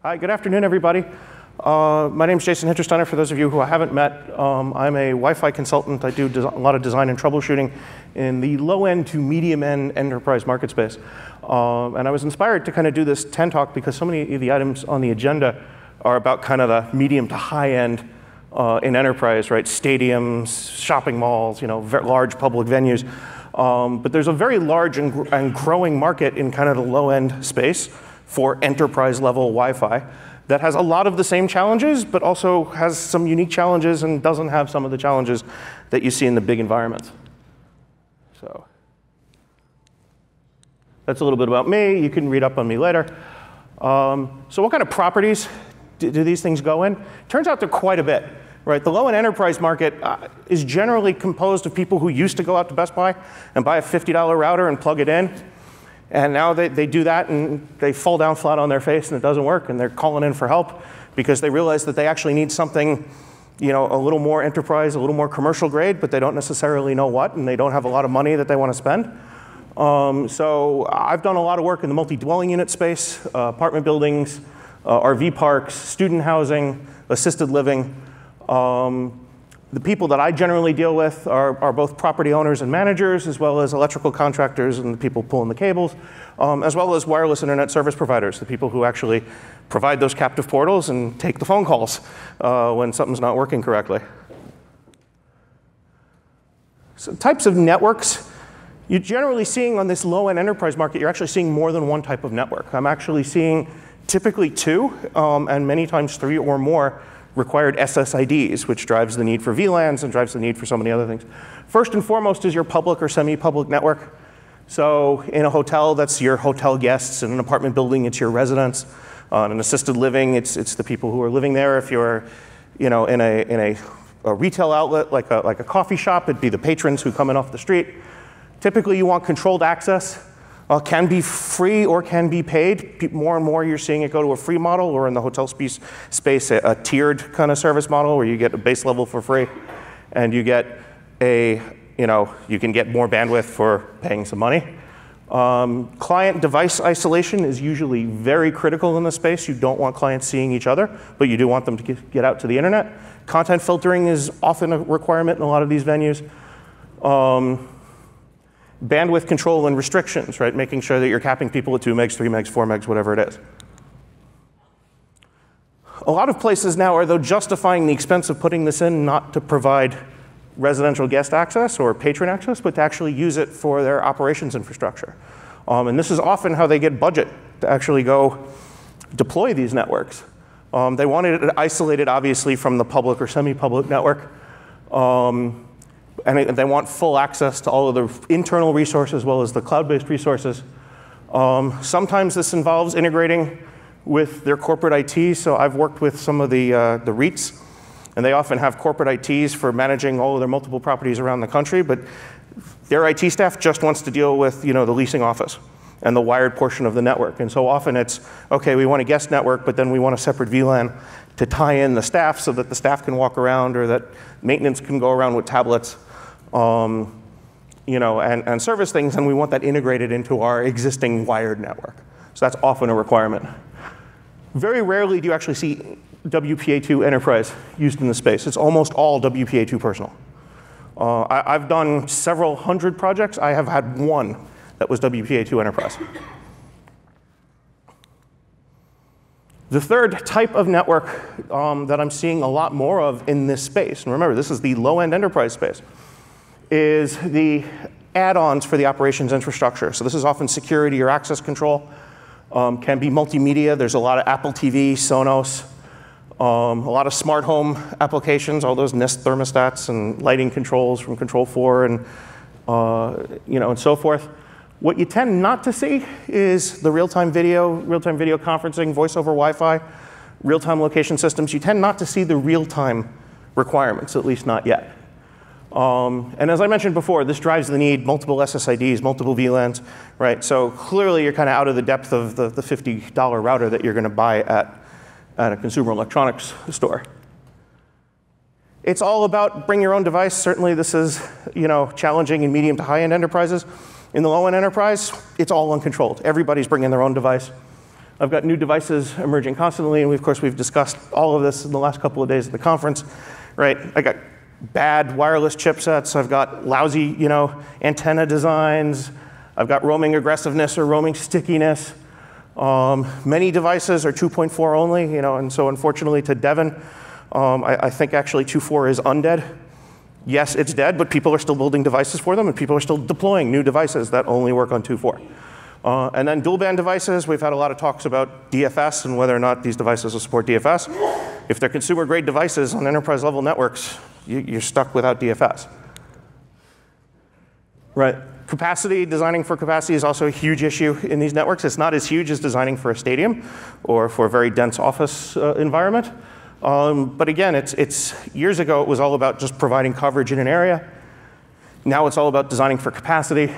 Hi, good afternoon, everybody. My name is Jason Hintersteiner. For those of you who I haven't met, I'm a Wi-Fi consultant. I do a lot of design and troubleshooting in the low-end to medium-end enterprise market space. And I was inspired to kind of do this 10 talk because so many of the items on the agenda are about kind of the medium to high-end in enterprise, right? Stadiums, shopping malls, large public venues. But there's a very large and growing market in kind of the low-end space for enterprise-level Wi-Fi that has a lot of the same challenges, but also has some unique challenges and doesn't have some of the challenges that you see in the big environments. So that's a little bit about me. You can read up on me later. So what kind of properties do these things go in? Turns out they're quite a bit. Right, the low-end enterprise market is generally composed of people who used to go out to Best Buy and buy a $50 router and plug it in. And now they do that and they fall down flat on their face and it doesn't work and they're calling in for help because they realize that they actually need something a little more enterprise, a little more commercial grade, but they don't necessarily know what and they don't have a lot of money that they want to spend. So I've done a lot of work in the multi-dwelling unit space, apartment buildings, RV parks, student housing, assisted living. The people that I generally deal with are both property owners and managers, as well as electrical contractors and the people pulling the cables, as well as wireless internet service providers, the people who actually provide those captive portals and take the phone calls when something's not working correctly. So types of networks, you're generally seeing on this low-end enterprise market, you're actually seeing more than one type of network. I'm actually seeing typically two, and many times three or more required SSIDs, which drives the need for VLANs and drives the need for so many other things. First and foremost is your public or semi-public network. So in a hotel, that's your hotel guests. In an apartment building, it's your residents. In an assisted living, it's the people who are living there. If you're in a retail outlet, like a coffee shop, it'd be the patrons who come in off the street. Typically, you want controlled access. Can be free or can be paid. More and more you're seeing it go to a free model, or in the hotel space, a tiered kind of service model where you get a base level for free and you get you can get more bandwidth for paying some money. Client device isolation is usually very critical in the space. You don't want clients seeing each other, but you do want them to get out to the internet. Content filtering is often a requirement in a lot of these venues. Bandwidth control and restrictions, right? Making sure that you're capping people at 2 megs, 3 megs, 4 megs, whatever it is. A lot of places now are, though, justifying the expense of putting this in not to provide residential guest access or patron access, but to actually use it for their operations infrastructure. And this is often how they get budget to actually go deploy these networks. They wanted it isolated, obviously, from the public or semi-public network. And they want full access to all of the internal resources as well as the cloud-based resources. Sometimes this involves integrating with their corporate IT. So I've worked with some of the REITs, and they often have corporate ITs for managing all of their multiple properties around the country. But their IT staff just wants to deal with the leasing office and the wired portion of the network. And so often it's, OK, we want a guest network, but then we want a separate VLAN to tie in the staff so that the staff can walk around or that maintenance can go around with tablets. And service things, and we want that integrated into our existing wired network. So that's often a requirement. Very rarely do you actually see WPA2 enterprise used in the space. It's almost all WPA2 personal. I've done several hundred projects. I have had one that was WPA2 enterprise. The third type of network that I'm seeing a lot more of in this space, and remember, this is the low-end enterprise space, is the add-ons for the operations infrastructure. So this is often security or access control. Can be multimedia. There's a lot of Apple TV, Sonos, a lot of smart home applications, all those Nest thermostats and lighting controls from Control4 and so forth. What you tend not to see is the real-time video conferencing, voice over Wi-Fi, real-time location systems. You tend not to see the real-time requirements, at least not yet. And as I mentioned before, this drives the need multiple SSIDs, multiple VLANs, right? So clearly you're kind of out of the depth of the $50 router that you're going to buy at a consumer electronics store. It's all about bring your own device. Certainly this is challenging in medium to high-end enterprises. In the low-end enterprise, it's all uncontrolled. Everybody's bringing their own device. I've got new devices emerging constantly, and of course we've discussed all of this in the last couple of days at the conference, right? I got bad wireless chipsets, I've got lousy, antenna designs, I've got roaming aggressiveness or roaming stickiness. Many devices are 2.4 only, and so unfortunately to Devin, I think actually 2.4 is undead. Yes, it's dead, but people are still building devices for them, and people are still deploying new devices that only work on 2.4. And then dual band devices, we've had a lot of talks about DFS and whether or not these devices will support DFS. If they're consumer grade devices on enterprise level networks, you're stuck without DFS. Right. Capacity, designing for capacity is also a huge issue in these networks. It's not as huge as designing for a stadium or for a very dense office environment. But again, it's years ago it was all about just providing coverage in an area. Now it's all about designing for capacity.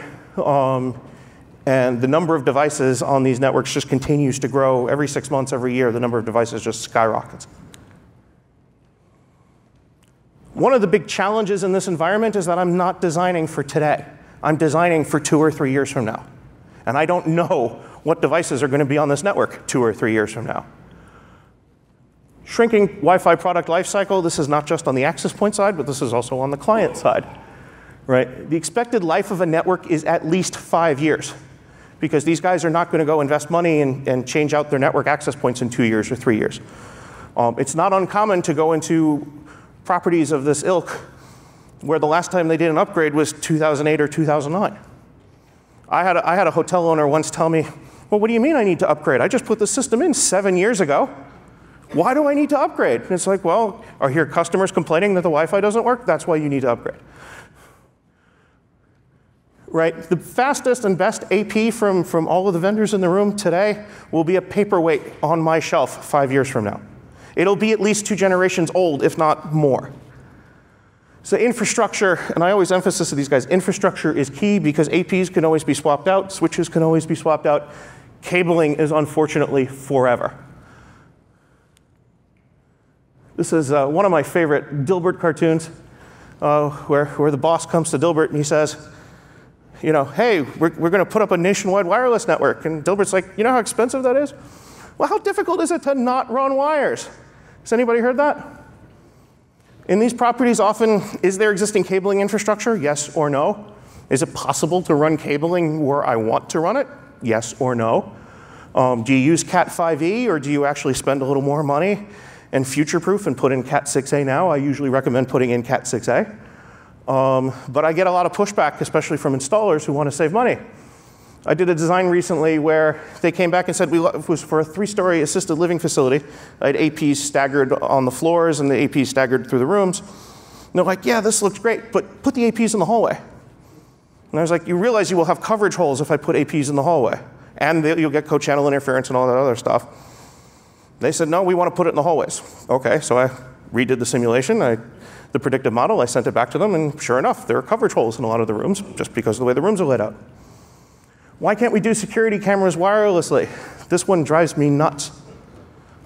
And the number of devices on these networks just continues to grow. Every 6 months, every year, the number of devices just skyrockets. One of the big challenges in this environment is that I'm not designing for today. I'm designing for 2 or 3 years from now. And I don't know what devices are going to be on this network 2 or 3 years from now. Shrinking Wi-Fi product lifecycle, this is not just on the access point side, but this is also on the client side. Right? The expected life of a network is at least 5 years, because these guys are not going to go invest money and change out their network access points in 2 years or 3 years. It's not uncommon to go into properties of this ilk where the last time they did an upgrade was 2008 or 2009. I had a hotel owner once tell me, well, what do you mean I need to upgrade? I just put the system in 7 years ago. Why do I need to upgrade? And it's like, well, are your customers complaining that the Wi-Fi doesn't work? That's why you need to upgrade. Right? The fastest and best AP from all of the vendors in the room today will be a paperweight on my shelf 5 years from now. It'll be at least 2 generations old, if not more. So infrastructure, and I always emphasize to these guys, infrastructure is key because APs can always be swapped out, switches can always be swapped out. Cabling is unfortunately forever. This is one of my favorite Dilbert cartoons, where the boss comes to Dilbert and he says, hey, we're going to put up a nationwide wireless network. And Dilbert's like, you know how expensive that is? Well, how difficult is it to not run wires? Has anybody heard that? In these properties, often, is there existing cabling infrastructure? Yes or no. Is it possible to run cabling where I want to run it? Yes or no. Do you use Cat 5e, or do you actually spend a little more money and future-proof and put in Cat 6a now? I usually recommend putting in Cat 6a. But I get a lot of pushback, especially from installers who want to save money. I did a design recently where they came back and said it was for a 3-story assisted living facility. I had APs staggered on the floors and the APs staggered through the rooms. And they're like, yeah, this looks great, but put the APs in the hallway. And I was like, you realize you will have coverage holes if I put APs in the hallway. And you'll get co-channel interference and all that other stuff. They said, no, we want to put it in the hallways. OK, so I redid the simulation. The predictive model, I sent it back to them, and sure enough, there are coverage holes in a lot of the rooms just because of the way the rooms are laid out. Why can't we do security cameras wirelessly? This one drives me nuts.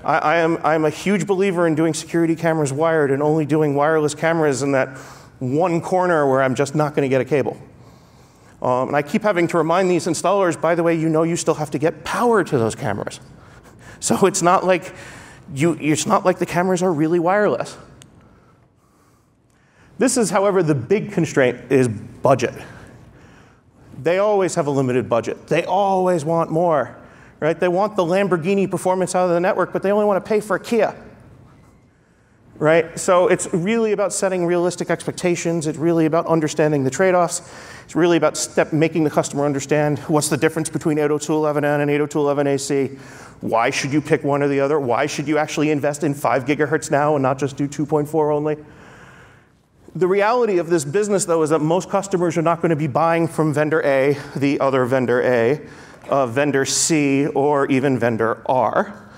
I'm a huge believer in doing security cameras wired and only doing wireless cameras in that one corner where I'm just not going to get a cable. And I keep having to remind these installers, by the way, you still have to get power to those cameras. So it's not like the cameras are really wireless. This is, however, the big constraint is budget. They always have a limited budget. They always want more, right? They want the Lamborghini performance out of the network, but they only want to pay for a Kia, right? So it's really about setting realistic expectations. It's really about understanding the trade-offs. It's really about making the customer understand what's the difference between 802.11n and 802.11ac. Why should you pick one or the other? Why should you actually invest in 5 gigahertz now and not just do 2.4 only? The reality of this business, though, is that most customers are not going to be buying from vendor A, the other vendor A, vendor C, or even vendor R.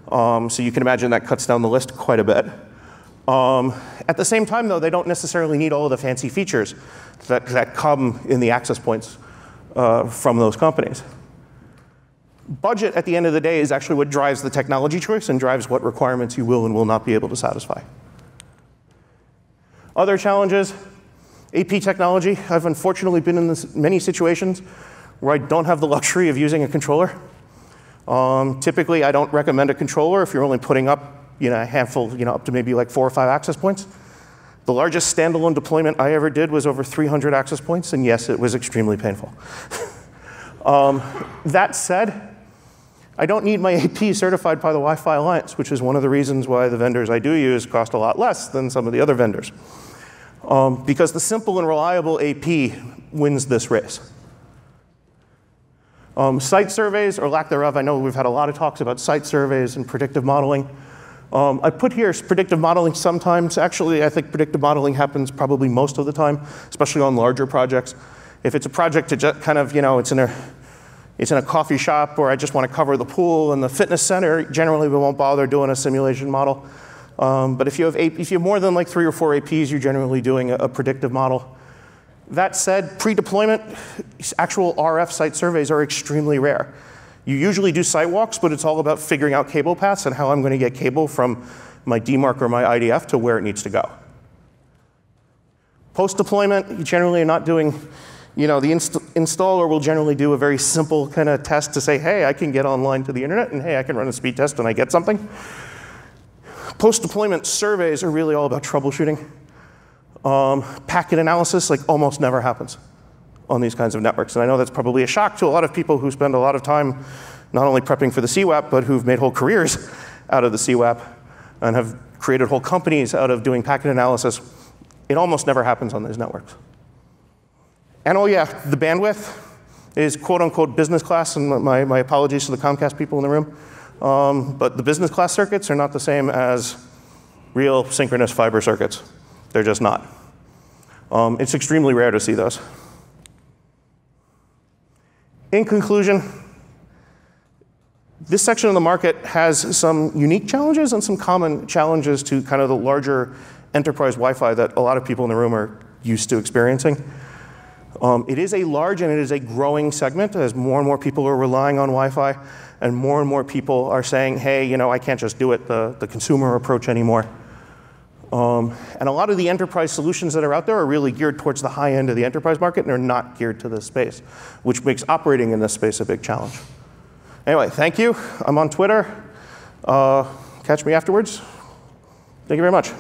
So you can imagine that cuts down the list quite a bit. At the same time, though, they don't necessarily need all of the fancy features that come in the access points from those companies. Budget, at the end of the day, is actually what drives the technology choice and drives what requirements you will and will not be able to satisfy. Other challenges, AP technology. I've unfortunately been in many situations where I don't have the luxury of using a controller. Typically, I don't recommend a controller if you're only putting up a handful, up to maybe like 4 or 5 access points. The largest standalone deployment I ever did was over 300 access points, and yes, it was extremely painful. That said, I don't need my AP certified by the Wi-Fi Alliance, which is one of the reasons why the vendors I do use cost a lot less than some of the other vendors. Because the simple and reliable AP wins this race. Site surveys, or lack thereof, I know we've had a lot of talks about site surveys and predictive modeling. I put here predictive modeling sometimes. Actually, I think predictive modeling happens probably most of the time, especially on larger projects. If it's a project to just kind of, it's in a coffee shop, or I just want to cover the pool and the fitness center, generally we won't bother doing a simulation model. But if you have more than like 3 or 4 APs, you're generally doing a predictive model. That said, pre-deployment, actual RF site surveys are extremely rare. You usually do site walks, but it's all about figuring out cable paths and how I'm going to get cable from my DMARC or my IDF to where it needs to go. Post-deployment, you generally are not doing, the installer will generally do a very simple kind of test to say, hey, I can get online to the internet, and hey, I can run a speed test and I get something. Post-deployment surveys are really all about troubleshooting. Packet analysis almost never happens on these kinds of networks. And I know that's probably a shock to a lot of people who spend a lot of time not only prepping for the CWAP, but who've made whole careers out of the CWAP and have created whole companies out of doing packet analysis. It almost never happens on these networks. And oh yeah, the bandwidth is quote unquote business class, and my apologies to the Comcast people in the room. But the business class circuits are not the same as real synchronous fiber circuits. They're just not. It's extremely rare to see those. In conclusion, this section of the market has some unique challenges and some common challenges to kind of the larger enterprise Wi-Fi that a lot of people in the room are used to experiencing. It is a large and it is a growing segment as more and more people are relying on Wi-Fi and more people are saying, hey, I can't just do it the consumer approach anymore. And a lot of the enterprise solutions that are out there are really geared towards the high end of the enterprise market, and they're not geared to this space, which makes operating in this space a big challenge. Anyway, thank you. I'm on Twitter. Catch me afterwards. Thank you very much.